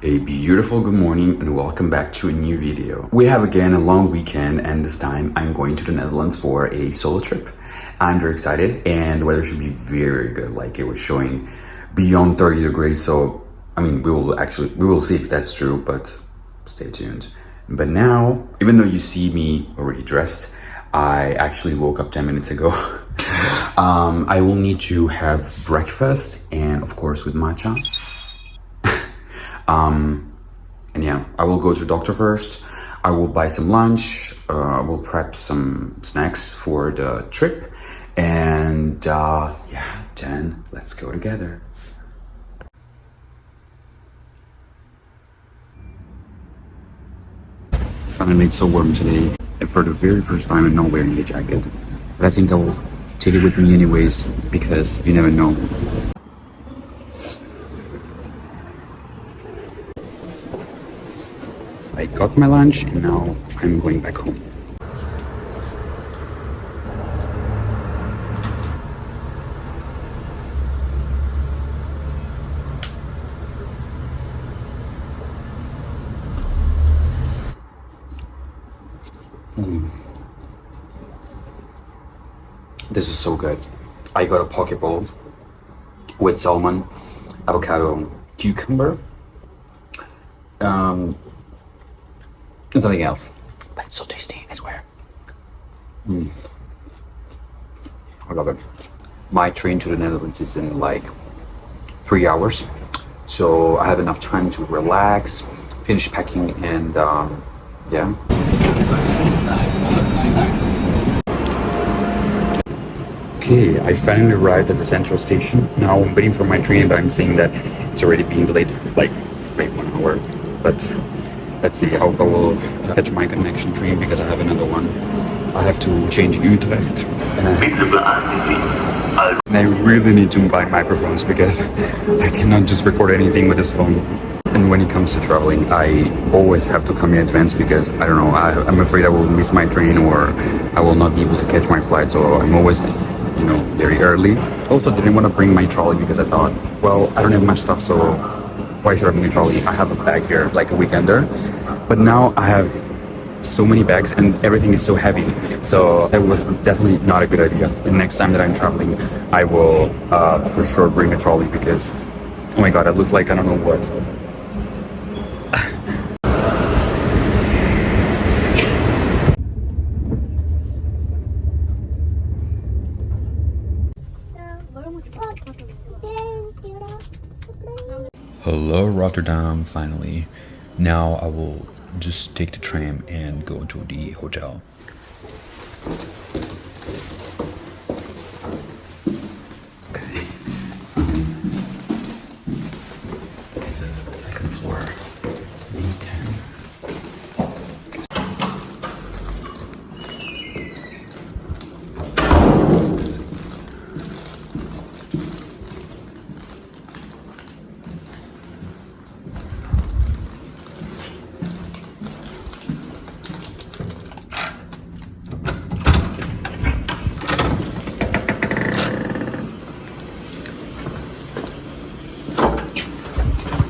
A beautiful good morning and welcome back to a new video. We have again a long weekend and this time I'm going to the Netherlands for a solo trip. I'm very excited and the weather should be very good. Like it was showing beyond 30 degrees. So, I mean, we will see if that's true, but stay tuned. But now, even though you see me already dressed, I actually woke up 10 minutes ago. I will need to have breakfast and of course with matcha. And yeah, I will go to the doctor first. I will buy some lunch. I will prep some snacks for the trip. And yeah, then let's go together. Finally, it's so warm today. And for the very first time, I'm not wearing a jacket. But I think I will take it with me anyways, because you never know. I got my lunch and now I'm going back home. This is so good. I got a poke bowl with salmon, avocado, cucumber, and something else. But it's so tasty, I swear. I love it. My train to the Netherlands is in like 3 hours. So I have enough time to relax, finish packing and yeah. Okay, I finally arrived at the central station. Now I'm waiting for my train, but I'm seeing that it's already being delayed for like 1 hour. But let's see, I hope I will catch my connection train because I have another one. I have to change in Utrecht. And I really need to buy microphones because I cannot just record anything with this phone. And when it comes to traveling, I always have to come in advance because, I don't know, I'm afraid I will miss my train or I will not be able to catch my flight. So I'm always, you know, very early. Also didn't want to bring my trolley because I thought, well, I don't have much stuff, so why should I bring a trolley? I have a bag here, like a weekender. But now I have so many bags and everything is so heavy. So that was definitely not a good idea. The next time that I'm traveling, I will for sure bring a trolley because, oh my God, I look like I don't know what. Hello Rotterdam, finally. Now I will just take the tram and go to the hotel. Okay. This is the second floor. B10.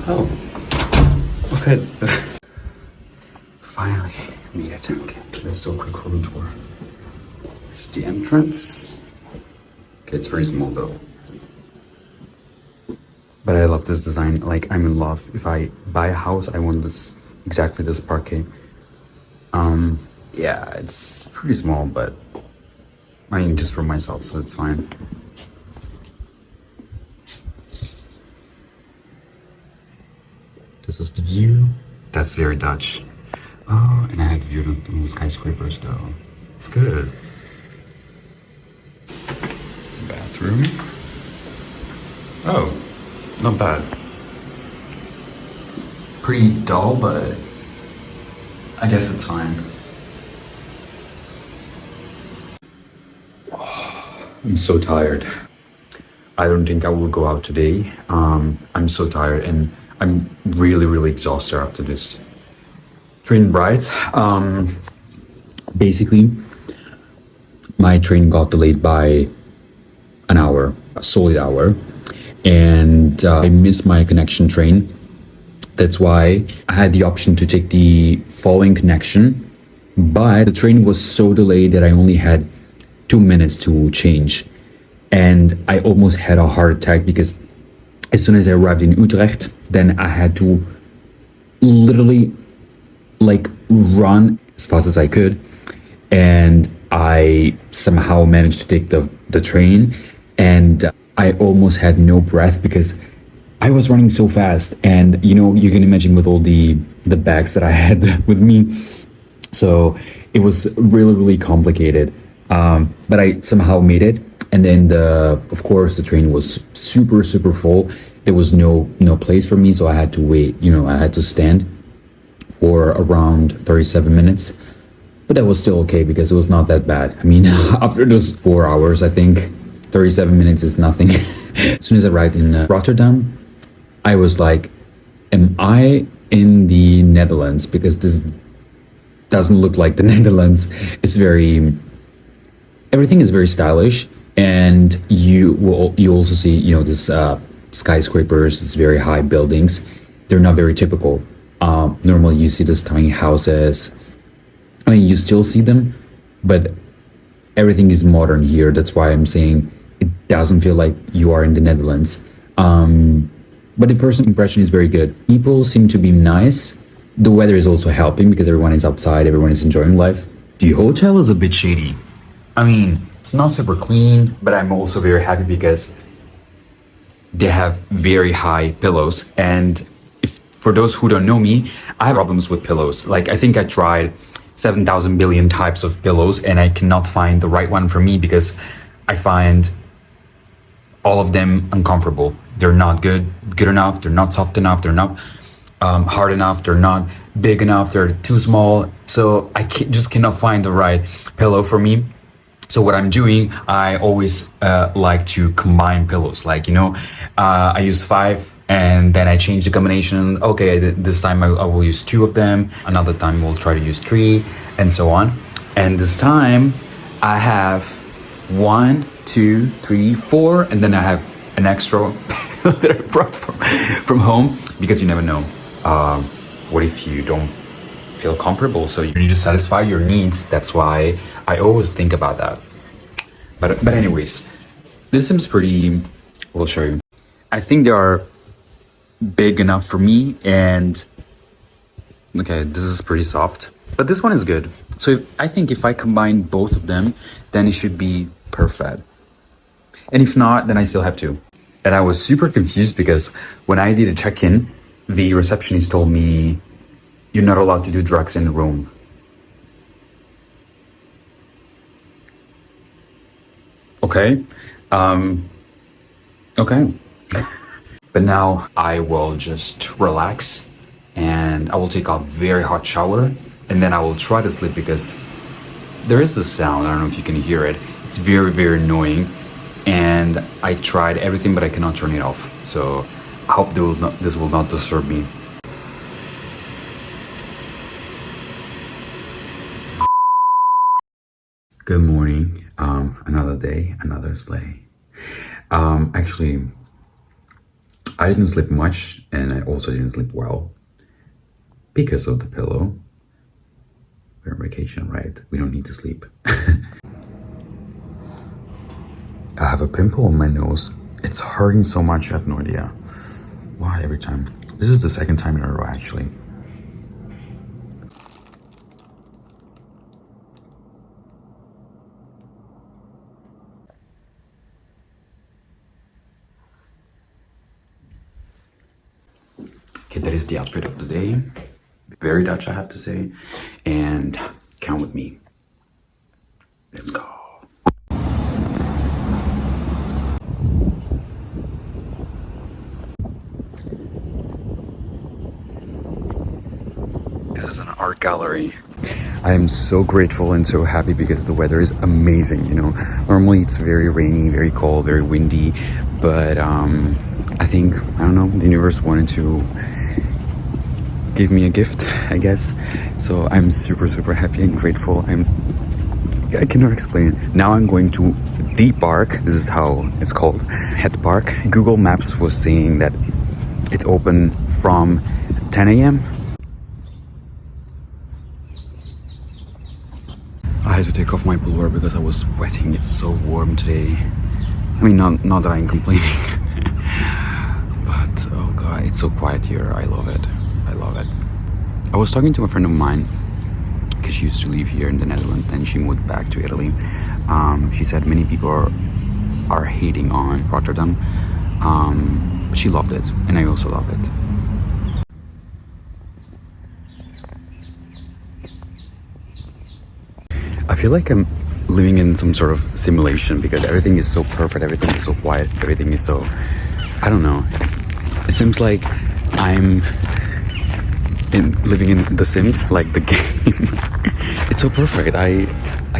Oh, okay. Finally made it. Okay, let's do a quick room tour. This is the entrance. Okay, it's very small though. But I love this design. Like, I'm in love. If I buy a house, I want this, exactly this parquet. Yeah, it's pretty small, but I mean, just for myself, so it's fine. This is the view. That's very Dutch. Oh, and I have the view of the skyscrapers though. It's good. Bathroom. Oh, not bad. Pretty dull, but I guess it's fine. Oh, I'm so tired. I don't think I will go out today. I'm so tired and I'm really exhausted after this train ride. Basically, my train got delayed by an hour, a solid hour, and I missed my connection train. That's why I had the option to take the following connection, but the train was so delayed that I only had 2 minutes to change. And I almost had a heart attack because as soon as I arrived in Utrecht, then I had to literally like run as fast as I could. And I somehow managed to take the train, and I almost had no breath because I was running so fast. And you can imagine with all the bags that I had with me. So it was really, really complicated. But I somehow made it. And then of course the train was super, super full. There was no place for me, so I had to wait. I had to stand for around 37 minutes. But that was still okay because it was not that bad. I mean, after those 4 hours, I think 37 minutes is nothing. As soon as I arrived in Rotterdam, I was like, am I in the Netherlands? Because this doesn't look like the Netherlands. Everything is very stylish. And you also see, this skyscrapers, these very high buildings. They're not very typical. Normally you see these tiny houses. I mean, you still see them, but everything is modern here. That's why I'm saying it doesn't feel like you are in the Netherlands. But the first impression is very good. People seem to be nice. The weather is also helping because everyone is outside, everyone is enjoying life. The hotel is a bit shady. I mean, it's not super clean, but I'm also very happy because they have very high pillows. And for those who don't know me, I have problems with pillows. Like, I think I tried 7,000 billion types of pillows and I cannot find the right one for me because I find all of them uncomfortable. They're not good enough, they're not soft enough, they're not hard enough, they're not big enough, they're too small. So I just cannot find the right pillow for me. So what I'm doing, I always like to combine pillows. Like, I use 5 and then I change the combination. Okay, this time I will use 2 of them. Another time we'll try to use 3 and so on. And this time I have 1, 2, 3, 4, and then I have an extra that I brought from home because you never know. What if you don't feel comfortable? So you need to satisfy your needs. That's why I always think about that. But anyways, this seems pretty. We'll show you. I think they are big enough for me, and okay, this is pretty soft, but this one is good. So I think if I combine both of them, then it should be perfect. And if not, then I still have to. And I was super confused because when I did a check-in, the receptionist told me you're not allowed to do drugs in the room. Okay. Okay. But now I will just relax and I will take a very hot shower and then I will try to sleep because there is a sound. I don't know if you can hear it. It's very, very annoying. And I tried everything, but I cannot turn it off. So I hope this will not disturb me. Good morning. Another day, another sleigh. Actually, I didn't sleep much and I also didn't sleep well because of the pillow. We're on vacation, right? We don't need to sleep. I have a pimple on my nose. It's hurting so much, I have no idea why every time. This is the second time in a row, actually. Okay, that is the outfit of the day. Very Dutch, I have to say. And count with me. Let's go. This is an art gallery. I am so grateful and so happy because the weather is amazing, Normally it's very rainy, very cold, very windy, but I think, I don't know, the universe wanted to give me a gift, I guess. So I'm super, super happy and grateful. I cannot explain. Now I'm going to the park. This is how it's called, Het Park. Google Maps was saying that it's open from 10 a.m. I had to take off my pullover because I was sweating. It's so warm today. I mean, not that I'm complaining, but oh god, it's so quiet here. I love it. I love it. I was talking to a friend of mine because she used to live here in the Netherlands and she moved back to Italy. She said many people are hating on Rotterdam, but she loved it, and I also love it. I feel like I'm living in some sort of simulation because everything is so perfect, everything is so quiet, everything is so, I don't know. It seems like I'm living in The Sims, like the game. It's so perfect. I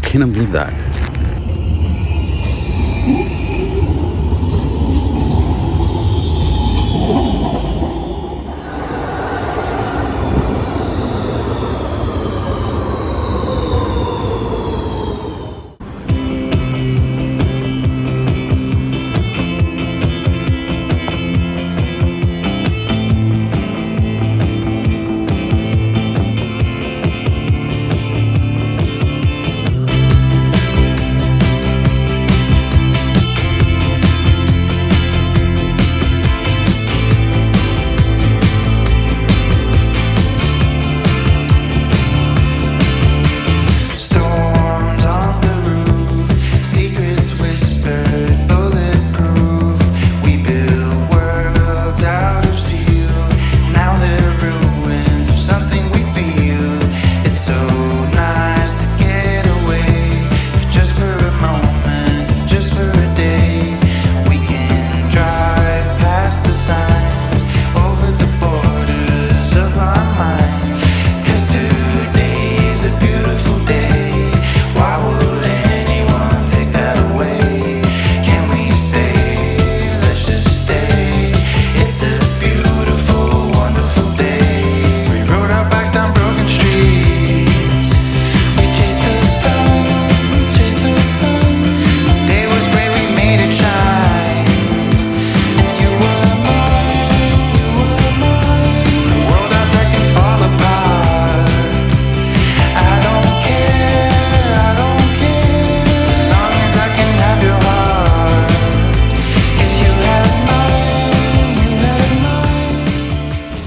cannot believe that.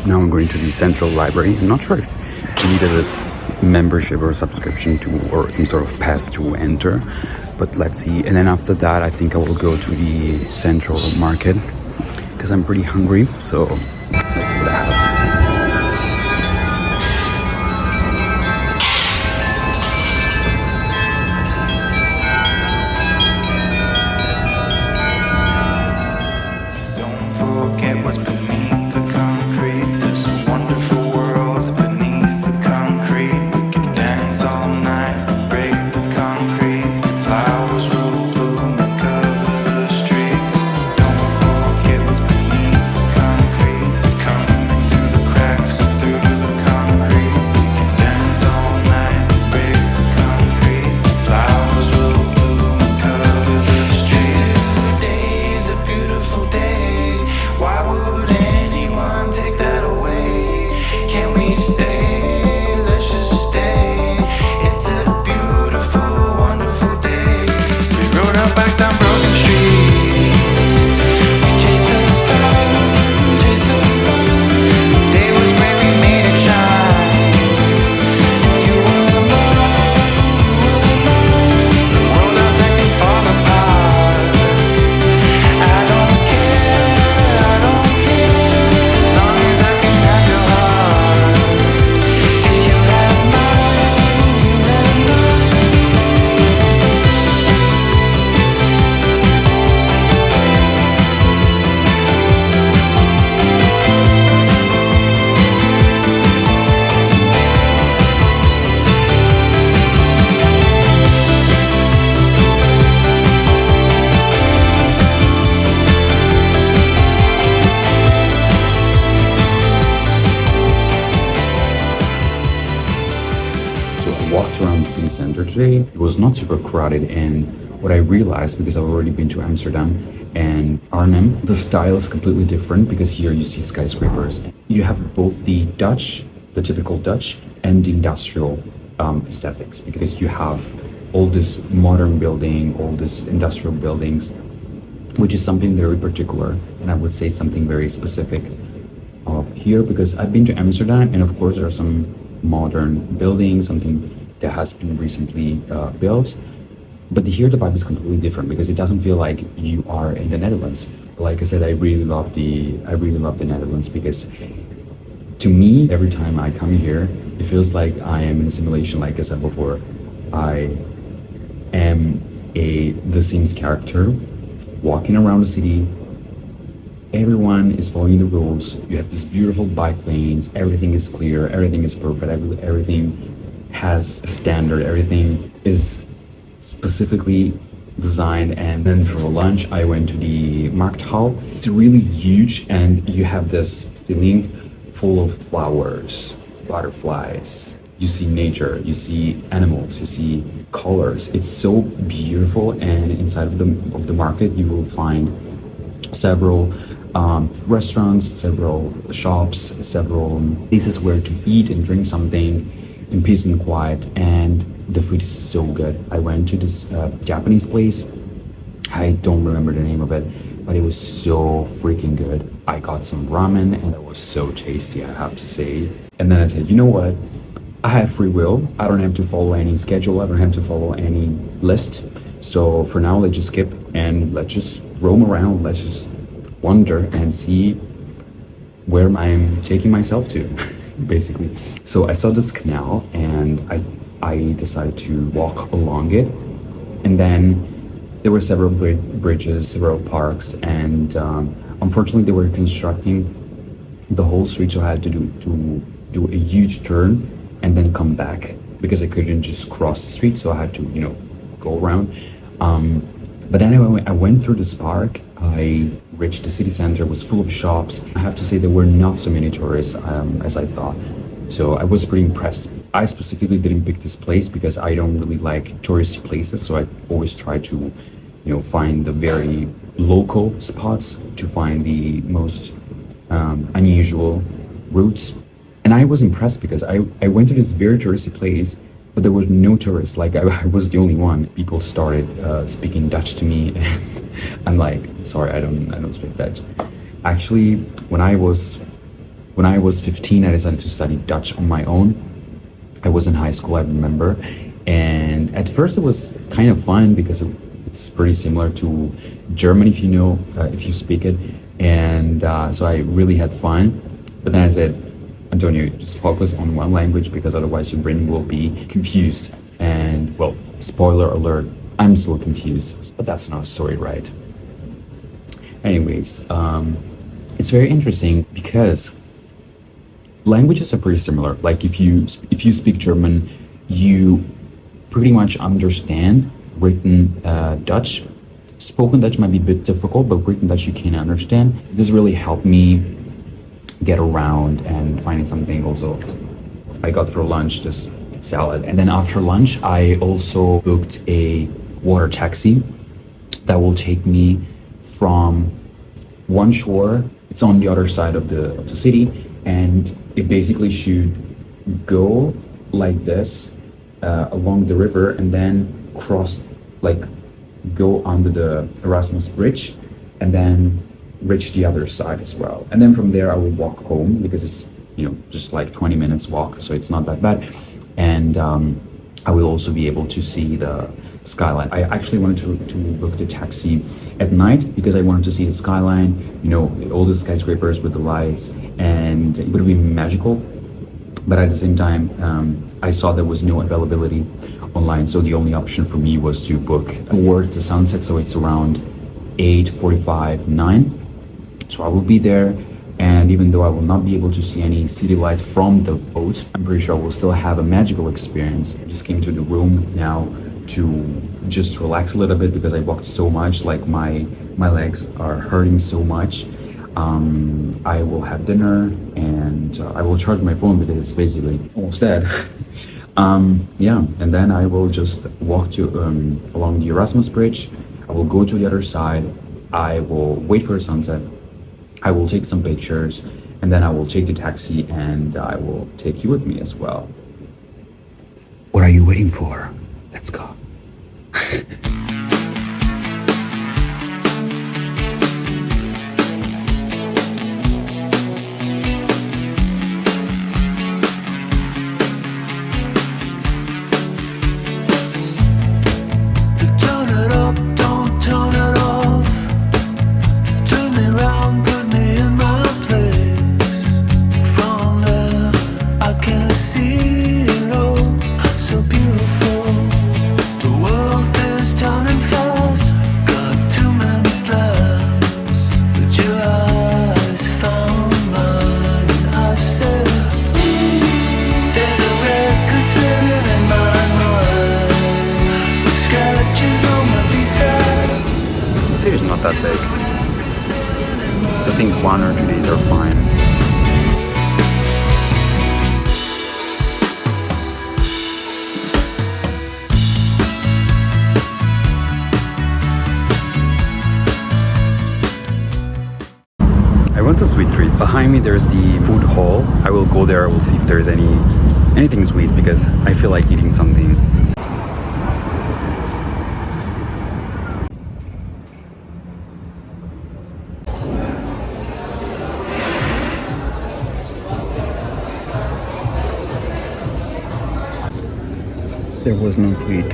Now I'm going to the central library. I'm not sure if you needed a membership or a subscription to, or some sort of pass to enter, but let's see. And then after that, I think I will go to the central market because I'm pretty hungry. So let's see what happens. Walked around the city center today. It was not super crowded, and what I realized, because I've already been to Amsterdam and Arnhem, the style is completely different because here you see skyscrapers. you have both the Dutch, the typical Dutch, and the industrial aesthetics, because you have all this modern building, all this industrial buildings, which is something very particular, and I would say something very specific of here, because I've been to Amsterdam, and of course there are some modern buildings, something that has been recently built, but here the vibe is completely different because it doesn't feel like you are in the Netherlands. Like I said, I really love the Netherlands because to me, every time I come here, it feels like I am in a simulation. Like I said before, I am a The Sims character walking around the city. Everyone is following the rules. You have these beautiful bike lanes. Everything is clear. Everything is perfect. Everything has a standard. Everything is specifically designed. And then for lunch, I went to the Markt Hall. It's really huge, and you have this ceiling full of flowers, butterflies. You see nature, you see animals, you see colors. It's so beautiful, and inside of the market, you will find several restaurants, several shops, several places where to eat and drink something in peace and quiet. And the food is so good. I went to this Japanese place. I don't remember the name of it, but it was so freaking good. I got some ramen and it was so tasty, I have to say. And then I said, you know what? I have free will. I don't have to follow any schedule. I don't have to follow any list. So for now, let's just skip and let's just roam around. Let's just wander and see where I'm taking myself to, basically. So I saw this canal and I decided to walk along it. And then there were several bridges, several parks, and unfortunately they were constructing the whole street, so I had to do a huge turn and then come back because I couldn't just cross the street, so I had to, go around. But anyway, I went through this park. I reached the city center. It was full of shops. I have to say there were not so many tourists as I thought. So I was pretty impressed. I specifically didn't pick this place because I don't really like touristy places. So I always try to, find the very local spots, to find the most unusual routes. And I was impressed because I went to this very touristy place, but there were no tourists. Like I was the only one. People started speaking Dutch to me, and I'm like, sorry, I don't speak Dutch. Actually, when I was 15, I decided to study Dutch on my own. I was in high school, I remember, and at first it was kind of fun because it's pretty similar to German, if you speak it, and so I really had fun. But then I said, Antonio, just focus on one language because otherwise your brain will be confused. And well, spoiler alert, I'm still confused, but that's not a story, right? Anyways, it's very interesting because languages are pretty similar. Like if you speak German, you pretty much understand written Dutch. Spoken Dutch might be a bit difficult, but written Dutch you can understand. This really helped me get around and finding something. Also, I got for lunch this salad, and then after lunch I also booked a water taxi that will take me from one shore. It's on the other side of the city, and it basically should go like this along the river and then cross, like go under the Erasmus Bridge and then reach the other side as well. And then from there I will walk home because it's just like 20 minutes walk, so it's not that bad. And I will also be able to see the skyline. I actually wanted to book the taxi at night because I wanted to see the skyline, all the skyscrapers with the lights, and it would be magical. But at the same time, I saw there was no availability online, so the only option for me was to book towards the sunset, so it's around 8:45, 9. So I will be there, and even though I will not be able to see any city light from the boat, I'm pretty sure I will still have a magical experience. I just came to the room now to just relax a little bit because I walked so much, like my legs are hurting so much. I will have dinner and I will charge my phone because it's basically almost dead. Yeah, and then I will just walk to along the Erasmus Bridge. I will go to the other side. I will wait for the sunset. I will take some pictures, and then I will take the taxi and I will take you with me as well. What are you waiting for? Let's go. The city is not that big. So I think 1 or 2 days are fine. I went to Sweet Treats. Behind me there's the food hall. I will go there, I will see if there's anything sweet because I feel like eating something. There was no sweet.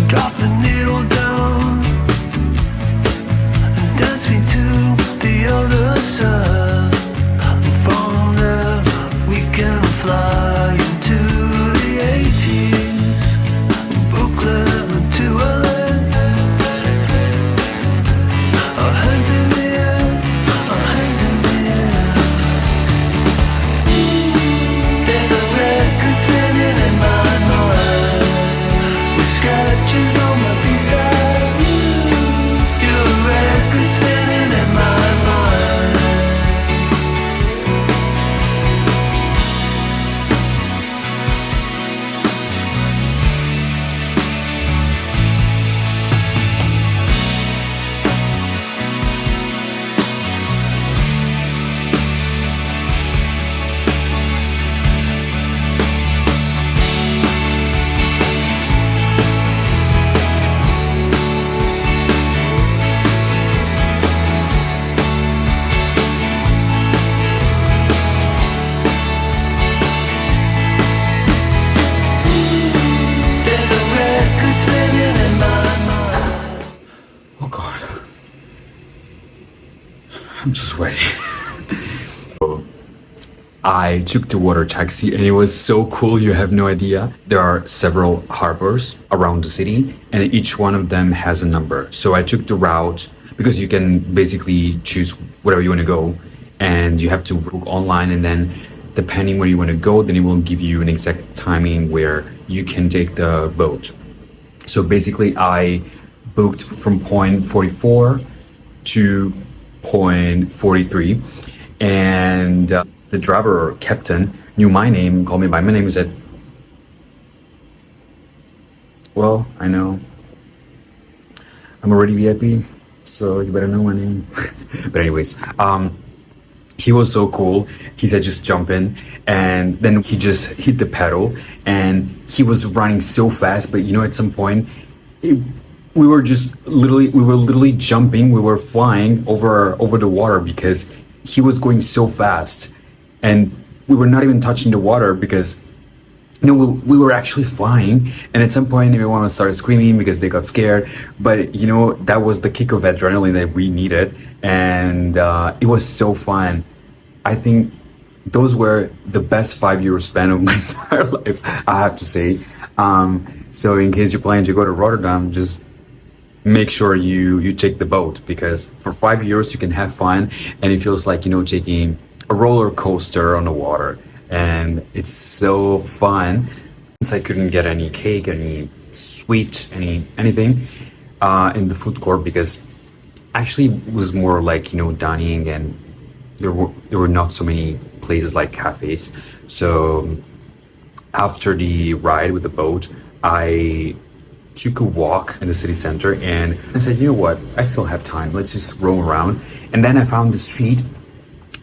Drop the needle down and dance me to the other side. And from there we can fly into the 80s, Brooklyn to LA. Our hands in the air, our hands in the air. There's a record spinning in my mind, with scratches on my B-side. Your record spinning in my mind. There's a record spinning in my mind. Oh god. I'm just sweaty. I took the water taxi and it was so cool, you have no idea. There are several harbors around the city and each one of them has a number. So I took the route because you can basically choose wherever you want to go and you have to book online, and then depending where you want to go, then it will give you an exact timing where you can take the boat. So basically I booked from point 44 to point 43 and the driver or captain knew my name, called me by my name, and said, well, I know I'm already VIP, so you better know my name. But anyways, he was so cool. He said, just jump in. And then he just hit the pedal and he was running so fast. But you know, at some point, we were literally jumping. We were flying over the water because he was going so fast. And we were not even touching the water because we were actually flying. And at some point everyone started screaming because they got scared, but you know, that was the kick of adrenaline that we needed. And it was so fun. I think those were the best 5 years spent of my entire life, I have to say. So in case you're planning to go to Rotterdam, just make sure you take the boat, because for 5 years you can have fun and it feels like, you know, taking a roller coaster on the water, and it's so fun. Since I couldn't get any cake, any sweet, anything in the food court, because actually it was more like, you know, dining, and there were not so many places like cafes. So after the ride with the boat, I took a walk in the city center and I said, you know what, I still have time. Let's just roam around. And then I found the street.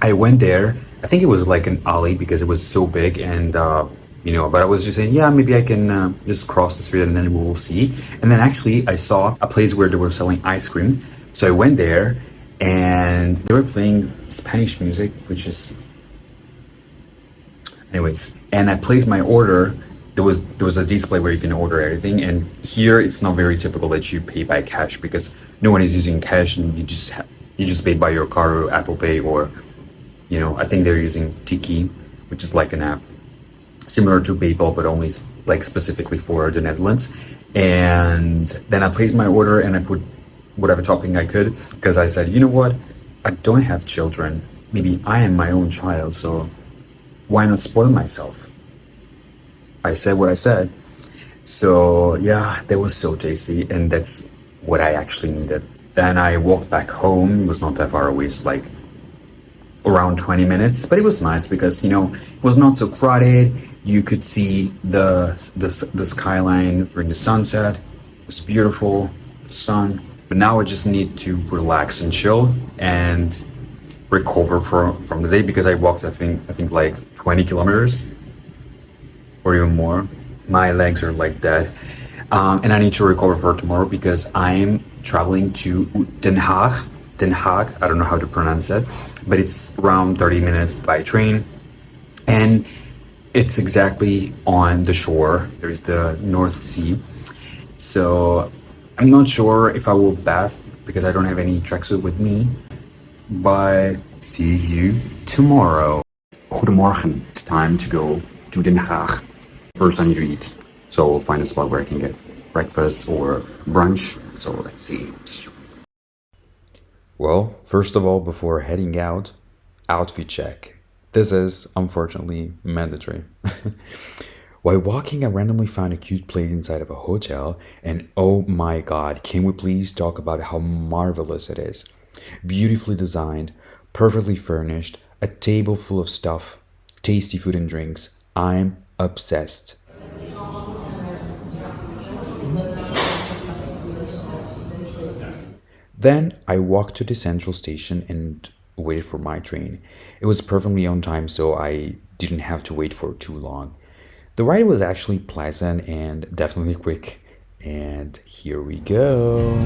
I went there. I think it was like an alley because it was so big and but I was just saying, yeah, maybe I can just cross the street and then we will see. And then actually I saw a place where they were selling ice cream. So I went there and they were playing Spanish music, which is, anyways, and I placed my order. There was a display where you can order everything, and here it's not very typical that you pay by cash because no one is using cash, and you just pay by your card or Apple Pay, or I think they're using Tiki, which is like an app similar to PayPal but only like specifically for the Netherlands. And then I placed my order and I put whatever topping I could because I said, you know what, I don't have children. Maybe I am my own child, so why not spoil myself? I said what I said. So yeah, that was so tasty, and that's what I actually needed. Then I walked back home. It was not that far away, it's like around 20 minutes, but it was nice because it was not so crowded. You could see the skyline during the sunset. It was beautiful, the sun. But now I just need to relax and chill and recover from the day because I walked I think like 20 kilometers or even more. My legs are like dead. And I need to recover for tomorrow because I'm traveling to Den Haag. Den Haag, I don't know how to pronounce it, but it's around 30 minutes by train. And it's exactly on the shore. There's the North Sea. So I'm not sure if I will bath because I don't have any tracksuit with me. But see you tomorrow. Goedemorgen. It's time to go to Den Haag. First I need to eat. So we'll find a spot where I can get breakfast or brunch. So let's see. Well, first of all, before heading out, outfit check. This is, unfortunately, mandatory. While walking, I randomly found a cute place inside of a hotel, and oh my god, can we please talk about how marvelous it is? Beautifully designed, perfectly furnished, a table full of stuff, tasty food and drinks. I'm obsessed. Then I walked to the central station and waited for my train. It was perfectly on time, so I didn't have to wait for too long. The ride was actually pleasant and definitely quick. And here we go.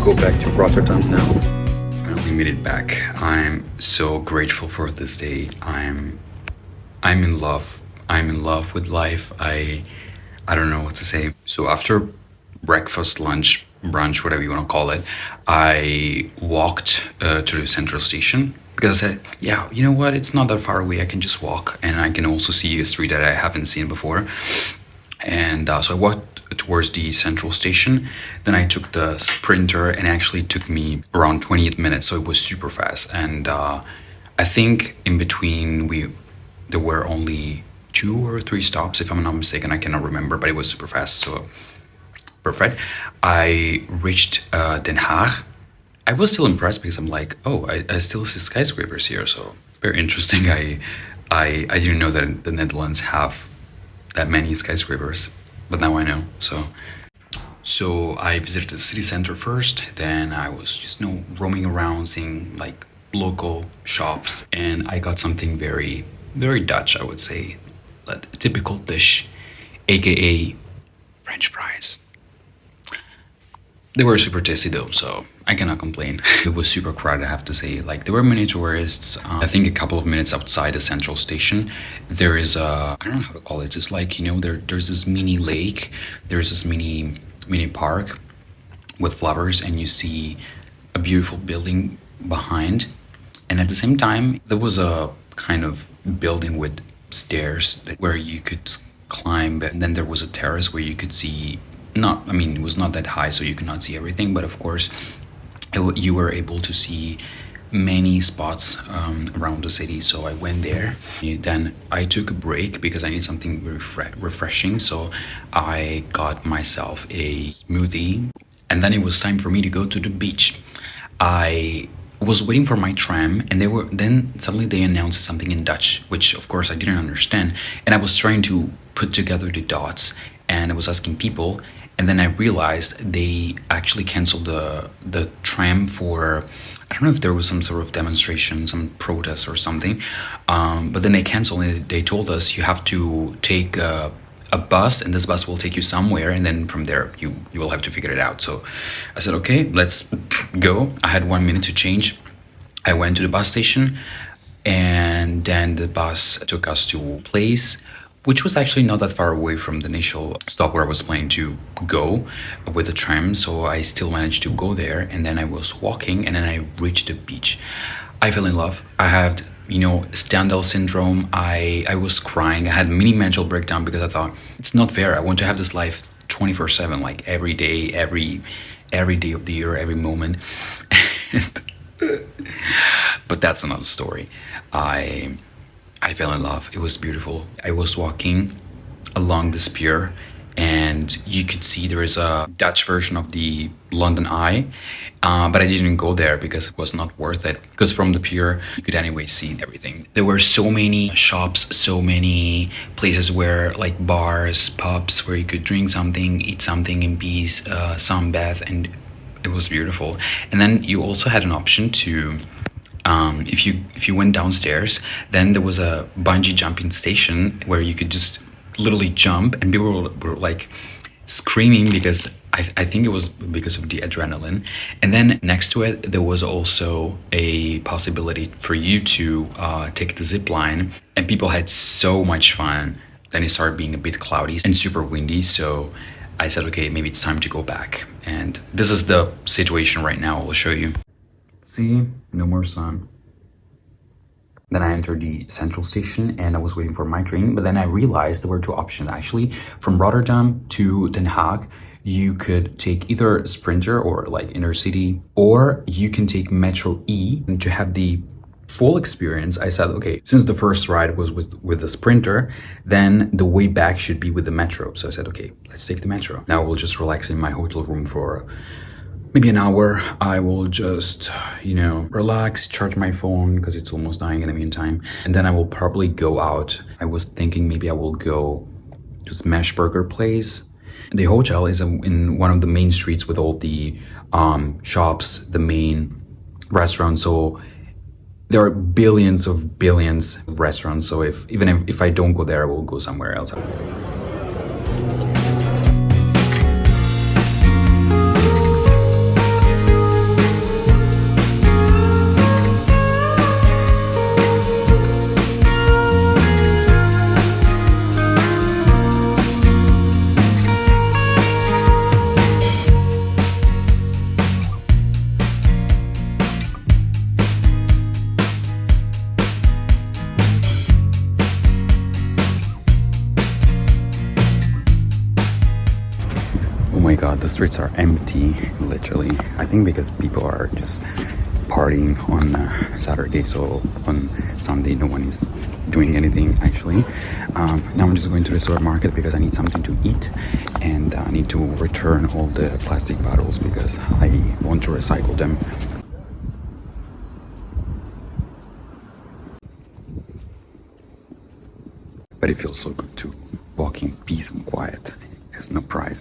go back to Rotterdam now. Finally made it back. I'm so grateful for this day. I'm in love. I'm in love with life. I don't know what to say. So after breakfast, lunch, brunch, whatever you want to call it, I walked to the central station because I said, yeah, you know what? It's not that far away. I can just walk, and I can also see a street that I haven't seen before. And so I walked towards the central station. Then I took the sprinter, and it actually took me around 28 minutes. So it was super fast. And I think in between there were only 2 or 3 stops, if I'm not mistaken. I cannot remember, but it was super fast. So perfect. I reached Den Haag. I was still impressed because I'm like, oh, I still see skyscrapers here. So very interesting. I didn't know that the Netherlands have that many skyscrapers, but now I know. So I visited the city center first. Then I was just roaming around, seeing like local shops, and I got something very, very Dutch, I would say, a typical dish, aka French fries. They were super tasty though, so I cannot complain. It was super crowded, I have to say. Like, there were many tourists. I think a couple of minutes outside the central station, there is I don't know how to call it. It's like, there's this mini lake. There's this mini park with flowers, and you see a beautiful building behind. And at the same time, there was a kind of building with stairs where you could climb. And then there was a terrace where you could see, it was not that high, so you could not see everything. But of course, you were able to see many spots around the city. So I went there. Then I took a break because I need something refreshing. So I got myself a smoothie. And then it was time for me to go to the beach. I was waiting for my tram, and then suddenly they announced something in Dutch, which of course I didn't understand. And I was trying to put together the dots, and I was asking people, and then I realized they actually canceled the tram for, I don't know if there was some sort of demonstration, some protest or something, but then they canceled, and they told us you have to take a bus, and this bus will take you somewhere, and then from there you will have to figure it out. So I said, okay, let's go. I had 1 minute to change. I went to the bus station, and then the bus took us to a place which was actually not that far away from the initial stop where I was planning to go with the tram. So I still managed to go there, and then I was walking, and then I reached the beach. I fell in love. I had Stendhal syndrome. I was crying. I had mini mental breakdown because I thought, it's not fair. I want to have this life 24/7, like every day, every day of the year, every moment. But that's another story. I fell in love. It was beautiful. I was walking along this pier, and you could see there is a Dutch version of the London Eye, but I didn't go there because it was not worth it. Because from the pier, you could anyway see everything. There were so many shops, so many places where, like bars, pubs, where you could drink something, eat something in peace, sunbath, and it was beautiful. And then you also had an option to, if you went downstairs, then there was a bungee jumping station where you could just literally jump, and people were like screaming because I think it was because of the adrenaline. And then next to it, there was also a possibility for you to take the zip line, and people had so much fun. Then it started being a bit cloudy and super windy, so I said, okay, maybe it's time to go back. And this is the situation right now. I'll show you. See, no more sun. Then I entered the central station, and I was waiting for my train, but then I realized there were 2 options actually. From Rotterdam to Den Haag, you could take either Sprinter or like Intercity, or you can take Metro E. And to have the full experience, I said, okay, since the first ride was with the Sprinter, then the way back should be with the Metro. So I said, okay, let's take the Metro. Now we'll just relax in my hotel room for maybe an hour. I will just, relax, charge my phone because it's almost dying in the meantime. And then I will probably go out. I was thinking maybe I will go to Smash Burger place. The hotel is in one of the main streets with all the shops, the main restaurants. So there are billions of restaurants. So even if I don't go there, I will go somewhere else. Oh my god, the streets are empty, literally. I think because people are just partying on Saturday, so on Sunday no one is doing anything actually. Now I'm just going to the supermarket because I need something to eat, and I need to return all the plastic bottles because I want to recycle them. But it feels so good to walk in peace and quiet. There's no price.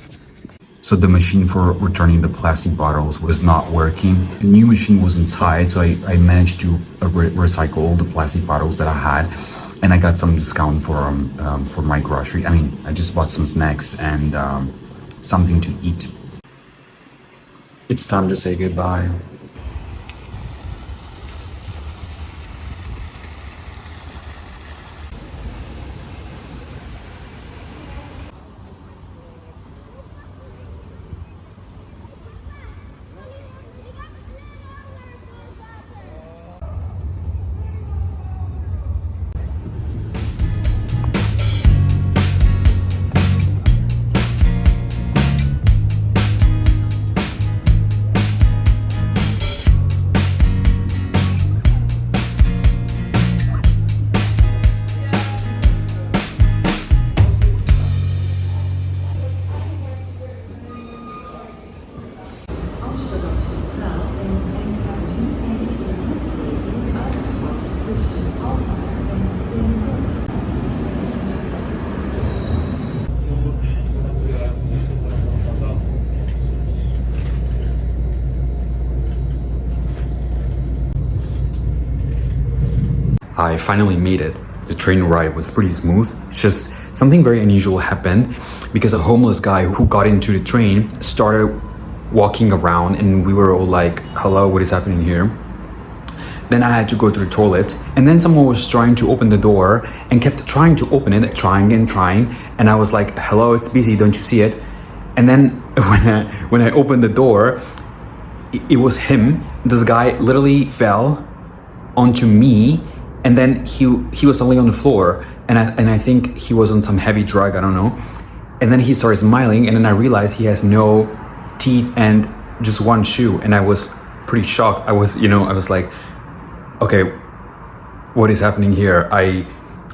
So the machine for returning the plastic bottles was not working. A new machine was inside, so I managed to recycle all the plastic bottles that I had, and I got some discount for my grocery. I mean, I just bought some snacks and something to eat. It's time to say goodbye. I finally made it. The train ride was pretty smooth. It's just something very unusual happened because a homeless guy who got into the train started walking around, and we were all like, hello, what is happening here? Then I had to go to the toilet, and then someone was trying to open the door and kept trying to open it, trying and trying, and I was like, hello, it's busy, don't you see it? And then when I opened the door, it was him. This guy literally fell onto me, and then he was suddenly on the floor, and I think he was on some heavy drug, I don't know. And then he started smiling, and then I realized he has no teeth and just one shoe, and I was pretty shocked. I was like, okay, what is happening here? I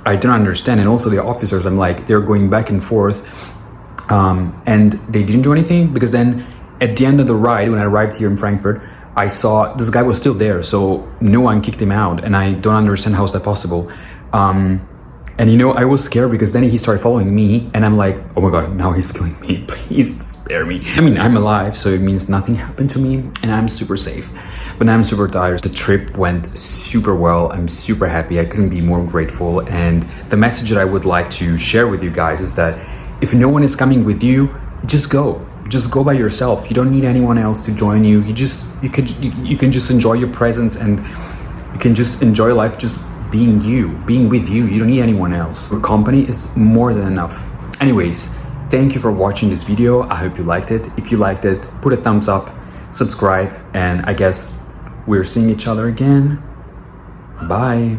don't understand. And also the officers, I'm like, they're going back and forth, and they didn't do anything, because then at the end of the ride, when I arrived here in Frankfurt, I saw this guy was still there, so no one kicked him out, and I don't understand how is that possible. And I was scared because then he started following me, and I'm like, oh my god, now he's killing me, please spare me. I mean, I'm alive, so it means nothing happened to me, and I'm super safe. But I'm super tired. The trip went super well. I'm super happy. I couldn't be more grateful. And the message that I would like to share with you guys is that if no one is coming with you, just go. Just go by yourself. You don't need anyone else to join you. You can just enjoy your presence, and you can just enjoy life just being with you. You don't need anyone else. Your company is more than enough. Anyways, thank you for watching this video. I hope you liked it. If you liked it, put a thumbs up, subscribe, and I guess we're seeing each other again. Bye.